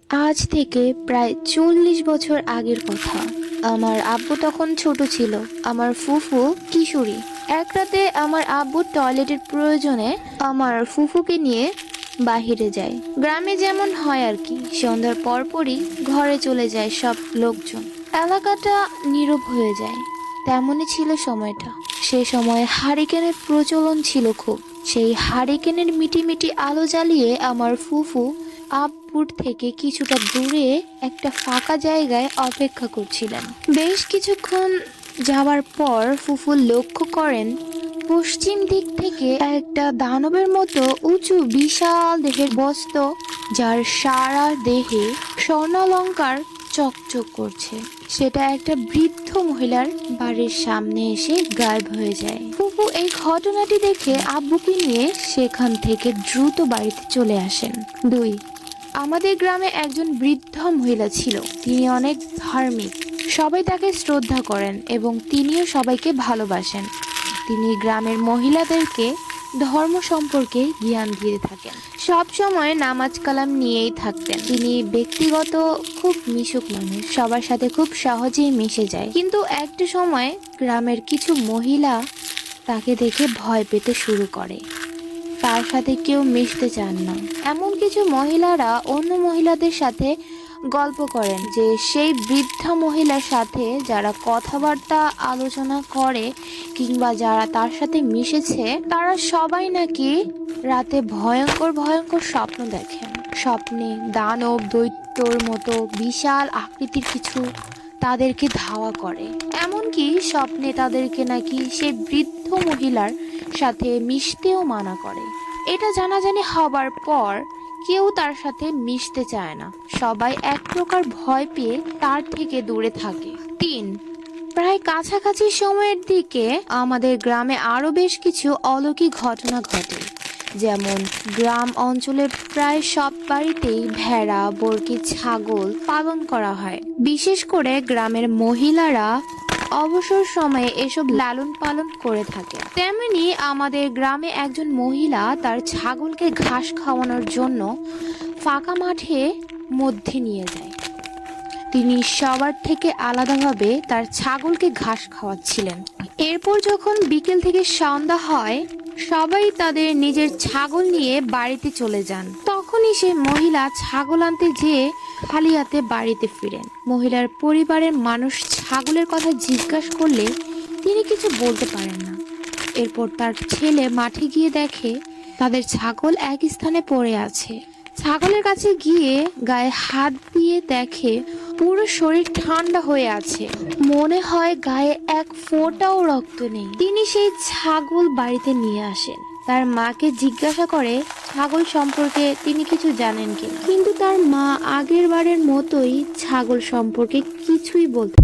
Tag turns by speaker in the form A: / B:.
A: আজ থেকে প্রায় 40 বছর আগের কথা। আমার আব্বু তখন ছোট ছিল। আমার ফুফু কিশোরী। এক রাতে আমার আব্বু টয়লেটের প্রয়োজনে আমার ফুফুকে নিয়ে বাহিরে যায়। গ্রামে যেমন হয় আর কি, সন্ধ্যার পরপরই ঘরে চলে যায় সব লোকজন। এলাকাটা নীরব হয়ে যায়। তেমনই ছিল সময়টা। সে সময় হারিকেনের প্রচলন ছিল খুব। সেই হারিকেনের মিটিমিটি আলো জ্বালিয়ে আমার ফুফু আব্বুর থেকে কিছুটা দূরে একটা ফাঁকা জায়গায় অপেক্ষা করছিলেন। বেশ কিছুক্ষণ যাওয়ার পর ফুফু লক্ষ্য করেন পশ্চিম দিক থেকে একটা দানবের মতো উঁচু বিশাল দেহের বস্তু, যার সারা দেহে স্বর্ণালঙ্কার চকচক করছে, সেটা একটা বৃদ্ধ মহিলার বাড়ির সামনে এসে গায়েব হয়ে যায়। ফুফু এই ঘটনাটি দেখে আব্বুকে নিয়ে সেখান থেকে দ্রুত বাড়িতে চলে আসেন। 2, আমাদের গ্রামে একজন বৃদ্ধ মহিলা ছিল। তিনি অনেক ধার্মিক। সবাই তাকে শ্রদ্ধা করেন এবং তিনিও সবাইকে ভালোবাসেন। তিনি গ্রামের মহিলাদেরকে ধর্ম সম্পর্কে জ্ঞান দিয়ে থাকেন। সব সময় নামাজ কালাম নিয়েই থাকতেন। তিনি ব্যক্তিগত খুব মিশুক মানুষ, সবার সাথে খুব সহজেই মিশে যায়। কিন্তু একটা সময় গ্রামের কিছু মহিলা তাকে দেখে ভয় পেতে শুরু করে। তার সাথে কেউ মিশতে চান না। এমন কিছু মহিলারা অন্য মহিলাদের সাথে গল্প করেন যে সেই বৃদ্ধা মহিলার সাথে যারা কথাবার্তা আলোচনা করে কিংবা যারা তার সাথে মিশেছে, তারা সবাই নাকি রাতে ভয়ঙ্কর ভয়ঙ্কর স্বপ্ন দেখেন। স্বপ্নে দানব দৈত্যর মতো বিশাল আকৃতির কিছু তাদেরকে ধাওয়া করে। এমনকি স্বপ্নে তাদেরকে নাকি সেই বৃদ্ধ মহিলার সাথে মিশতেও মানা করে। এটা জানাজানি হবার পর কেউ তার সাথে মিশতে চায় না। সবাই এক প্রকার ভয় পেয়ে তার থেকে দূরে থাকে। 3, প্রায় কাছাকাছি সময়ের দিকে আমাদের গ্রামে আরো বেশ কিছু অলৌকিক ঘটনা ঘটে। যেমন গ্রাম অঞ্চলে প্রায় সব বাড়িতেই ভেড়া, বর্গি, ছাগল পালন করা হয়। বিশেষ করে গ্রামের মহিলারা অবসর সময়ে এসব লালন পালন করে থাকে। তেমনি আমাদের গ্রামে একজন মহিলা তার ছাগলকে ঘাস খাওয়ানোর জন্য ফাঁকা মাঠে মধ্যে নিয়ে যায়। তিনি সবার থেকে আলাদাভাবে তার ছাগলকে ঘাস খাওয়াচ্ছিলেন। এরপর যখন বিকেল থেকে সন্ধ্যা হয়, সবাই তাদের নিজের ছাগল নিয়ে বাড়িতে চলে যান। তখনই সে মহিলা ছাগল আনতে যেয়ে খালি হাতে বাড়িতে ফিরেন। মহিলার পরিবারের মানুষ ছাগলের কথা জিজ্ঞাসা করলে তিনি কিছু বলতে পারেন না। এরপর তার ছেলে মাঠে গিয়ে দেখে তাদের ছাগল এক স্থানে পড়ে আছে। ছাগলের কাছে গিয়ে গায়ে হাত দিয়ে দেখে পুরো শরীর ঠান্ডা হয়ে আছে, মনে হয় গায়ে এক ফোঁটাও রক্ত নেই। তিনি সেই ছাগল বাড়িতে নিয়ে আসেন। তার মাকে জিজ্ঞাসা করে ছাগল সম্পর্কে তিনি কিছু জানেন কিনা, কিন্তু তার মা আগের বারের মতোই ছাগল সম্পর্কে কিছুই বলতে